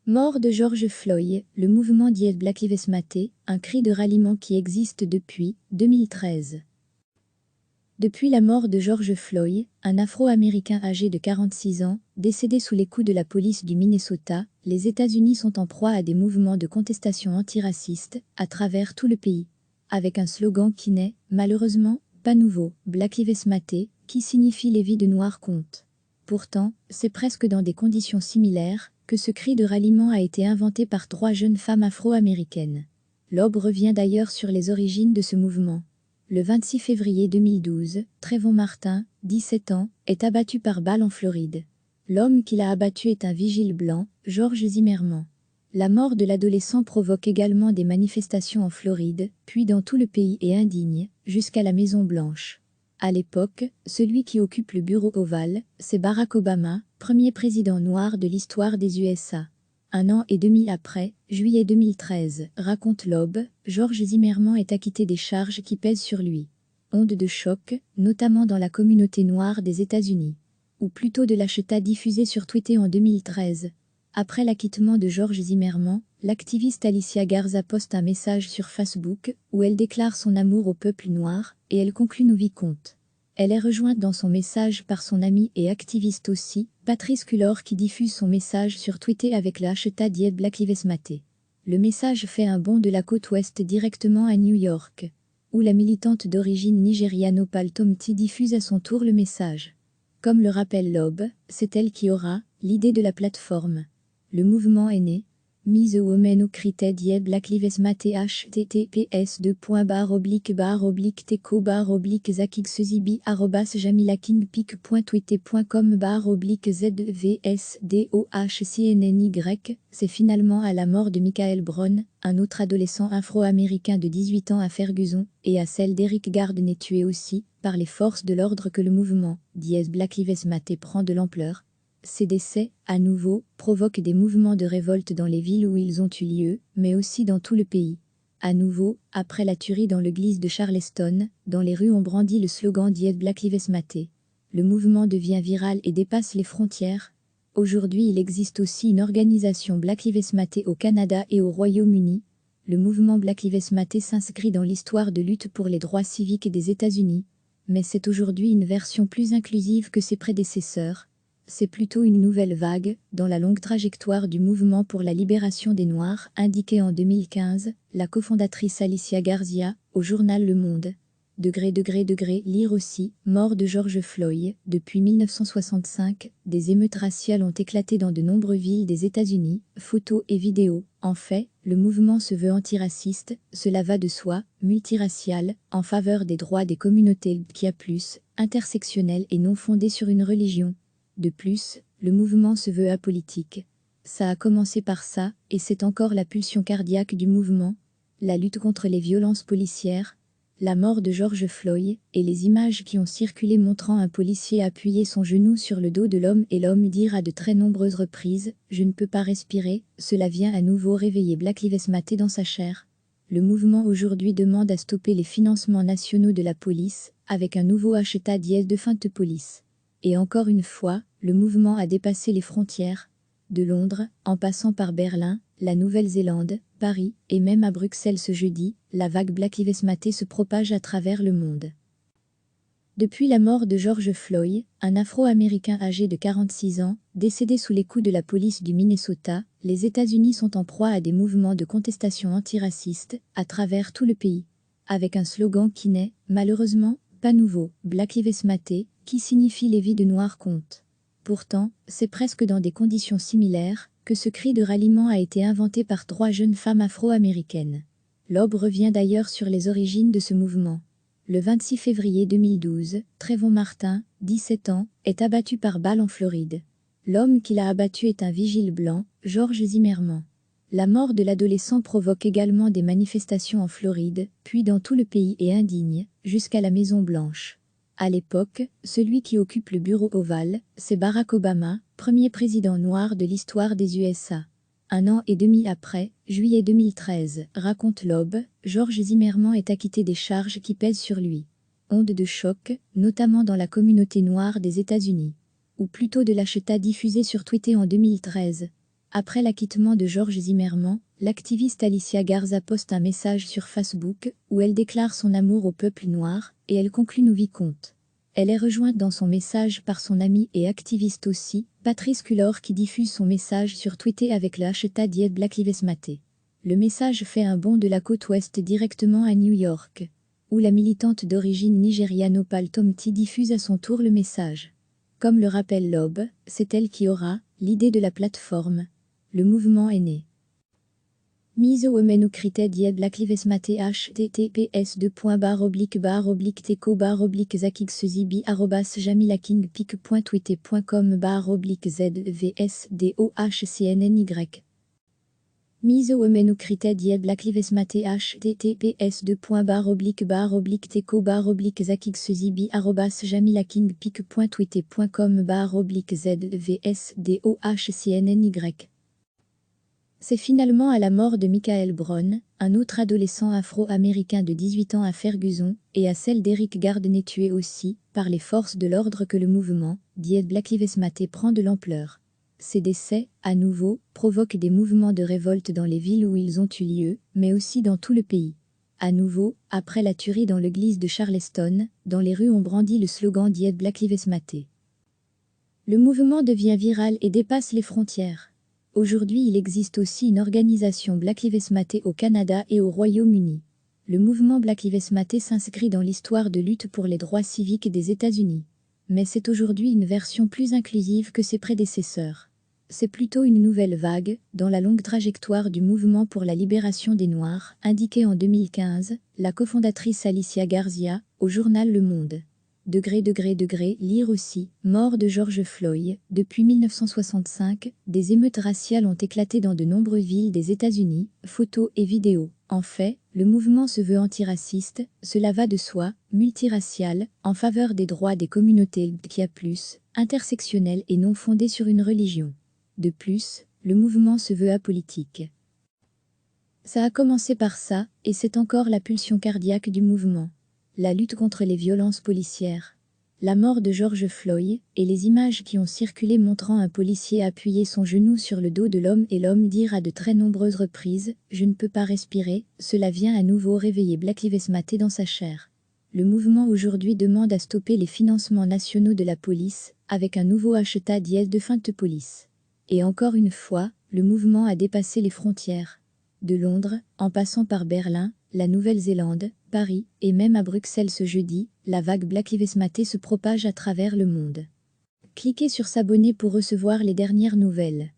Mort de George Floyd, le mouvement dit Black Lives Matter, un cri de ralliement qui existe depuis 2013. Depuis la mort de George Floyd, un Afro-Américain âgé de 46 ans, décédé sous les coups de la police du Minnesota, les États-Unis sont en proie à des mouvements de contestation antiracistes à travers tout le pays. Avec un slogan qui n'est, malheureusement, pas nouveau, Black Lives Matter, qui signifie les vies de Noirs comptent. Pourtant, c'est presque dans des conditions similaires que ce cri de ralliement a été inventé par 3 jeunes femmes afro-américaines. L'aube revient d'ailleurs sur les origines de ce mouvement. Le 26 février 2012, Trayvon Martin, 17 ans, est abattu par balle en Floride. L'homme qui l'a abattu est un vigile blanc, George Zimmerman. La mort de l'adolescent provoque également des manifestations en Floride, puis dans tout le pays et indigne, jusqu'à la Maison-Blanche. À l'époque, celui qui occupe le bureau ovale, c'est Barack Obama, premier président noir de l'histoire des USA. 1 an et demi après, juillet 2013, raconte l'Aube, George Zimmerman est acquitté des charges qui pèsent sur lui. Onde de choc, notamment dans la communauté noire des États-Unis. Ou plutôt de lâcheté diffusée sur Twitter en 2013. Après l'acquittement de George Zimmerman, l'activiste Alicia Garza poste un message sur Facebook où elle déclare son amour au peuple noir et elle conclut nos vies comptent. Elle est rejointe dans son message par son ami et activiste aussi, Patrisse Cullors qui diffuse son message sur Twitter avec le hashtag Black Lives Matter. Le message fait un bond de la côte ouest directement à New York, où la militante d'origine nigériane Opal Tomti diffuse à son tour le message. Comme le rappelle l'Aube, c'est elle qui aura l'idée de la plateforme. Le mouvement est né. Mise women who created Black Lives Matter https://teco-zakigsuzibi@teco.com/zvsdohcnny. C'est finalement à la mort de Michael Brown, un autre adolescent afro-américain de 18 ans à Ferguson, et à celle d'Eric Garner tué aussi par les forces de l'ordre que le mouvement Black Lives Matter prend de l'ampleur. Ces décès, à nouveau, provoquent des mouvements de révolte dans les villes où ils ont eu lieu, mais aussi dans tout le pays. À nouveau, après la tuerie dans l'église de Charleston, dans les rues on brandit le slogan Black Lives Matter. Le mouvement devient viral et dépasse les frontières. Aujourd'hui, il existe aussi une organisation Black Lives Matter au Canada et au Royaume-Uni. Le mouvement Black Lives Matter s'inscrit dans l'histoire de lutte pour les droits civiques des États-Unis. Mais c'est aujourd'hui une version plus inclusive que ses prédécesseurs. C'est plutôt une nouvelle vague, dans la longue trajectoire du mouvement pour la libération des Noirs, indiquée en 2015, la cofondatrice Alicia Garza, au journal Le Monde. Lire aussi, mort de George Floyd, depuis 1965, des émeutes raciales ont éclaté dans de nombreuses villes des États-Unis, photos et vidéos. En fait, le mouvement se veut antiraciste, cela va de soi, multiracial, en faveur des droits des communautés LGBTQIA+, intersectionnelles et non fondées sur une religion. De plus, le mouvement se veut apolitique. Ça a commencé par ça, et c'est encore la pulsion cardiaque du mouvement. La lutte contre les violences policières, la mort de George Floyd, et les images qui ont circulé montrant un policier appuyer son genou sur le dos de l'homme et l'homme dire à de très nombreuses reprises « Je ne peux pas respirer », cela vient à nouveau réveiller Black Lives Matter dans sa chair. Le mouvement aujourd'hui demande à stopper les financements nationaux de la police, avec un nouveau hashtag de fin de police. Et encore une fois, le mouvement a dépassé les frontières. De Londres, en passant par Berlin, la Nouvelle-Zélande, Paris et même à Bruxelles ce jeudi, la vague Black Lives Matter se propage à travers le monde. Depuis la mort de George Floyd, un Afro-Américain âgé de 46 ans, décédé sous les coups de la police du Minnesota, les États-Unis sont en proie à des mouvements de contestation antiracistes à travers tout le pays. Avec un slogan qui n'est, malheureusement, pas nouveau, Black Lives Matter, qui signifie les vies de Noirs comptent. Pourtant, c'est presque dans des conditions similaires que ce cri de ralliement a été inventé par 3 jeunes femmes afro-américaines. L'Aube revient d'ailleurs sur les origines de ce mouvement. Le 26 février 2012, Trayvon Martin, 17 ans, est abattu par balle en Floride. L'homme qui l'a abattu est un vigile blanc, George Zimmerman. La mort de l'adolescent provoque également des manifestations en Floride, puis dans tout le pays et indigne, jusqu'à la Maison-Blanche. À l'époque, celui qui occupe le bureau ovale, c'est Barack Obama, premier président noir de l'histoire des USA. 1 an et demi après, juillet 2013, raconte l'Aube, George Zimmerman est acquitté des charges qui pèsent sur lui. Onde de choc, notamment dans la communauté noire des États-Unis. Ou plutôt de lâcheté diffusée sur Twitter en 2013. Après l'acquittement de Georges Zimmerman, l'activiste Alicia Garza poste un message sur Facebook où elle déclare son amour au peuple noir et elle conclut « Nous vicomtes ». Elle est rejointe dans son message par son ami et activiste aussi, Patrice Cullor qui diffuse son message sur Twitter avec le hashtag #BlackLivesMatter. Le message fait un bond de la côte ouest directement à New York, où la militante d'origine nigériane Opal Tomti diffuse à son tour le message. Comme le rappelle l'Aube, c'est elle qui aura l'idée de la plateforme. Le mouvement est né. Mise au menu critère #BlackLivesMatter https://zakixzibi@teco_zakixsuzibi@jamilakingpic.twitter.com/ZVSDOHCNNY Mise au menu critère #BlackLivesMatter https://teco_zakixsuzibi@jamilakingpic.twitter.com/ZVSDOHCNNY C'est finalement à la mort de Michael Brown, un autre adolescent afro-américain de 18 ans à Ferguson, et à celle d'Eric Gardenay tué aussi, par les forces de l'ordre que le mouvement, #BlackLivesMatter prend de l'ampleur. Ces décès, à nouveau, provoquent des mouvements de révolte dans les villes où ils ont eu lieu, mais aussi dans tout le pays. À nouveau, après la tuerie dans l'église de Charleston, dans les rues on brandit le slogan #BlackLivesMatter. Le mouvement devient viral et dépasse les frontières. Aujourd'hui, il existe aussi une organisation #BlackLivesMatter au Canada et au Royaume-Uni. Le mouvement #BlackLivesMatter s'inscrit dans l'histoire de lutte pour les droits civiques des États-Unis. Mais c'est aujourd'hui une version plus inclusive que ses prédécesseurs. C'est plutôt une nouvelle vague, dans la longue trajectoire du mouvement pour la libération des Noirs, indiquée en 2015, la cofondatrice Alicia Garza, au journal Le Monde. Lire aussi, mort de George Floyd. Depuis 1965, des émeutes raciales ont éclaté dans de nombreuses villes des États-Unis, photos et vidéos. En fait, le mouvement se veut antiraciste, cela va de soi, multiracial, en faveur des droits des communautés LGBTQIA+, intersectionnelles et non fondées sur une religion. De plus, le mouvement se veut apolitique. Ça a commencé par ça, et c'est encore la pulsion cardiaque du mouvement. La lutte contre les violences policières. La mort de George Floyd, et les images qui ont circulé montrant un policier appuyer son genou sur le dos de l'homme et l'homme dire à de très nombreuses reprises « Je ne peux pas respirer », cela vient à nouveau réveiller #BlackLivesMatter dans sa chair. Le mouvement aujourd'hui demande à stopper les financements nationaux de la police, avec un nouveau hashtag #DeFundThePolice. Et encore une fois, le mouvement a dépassé les frontières. De Londres, en passant par Berlin, la Nouvelle-Zélande, Paris et même à Bruxelles ce jeudi, la vague #BlackLivesMatter se propage à travers le monde. Cliquez sur s'abonner pour recevoir les dernières nouvelles.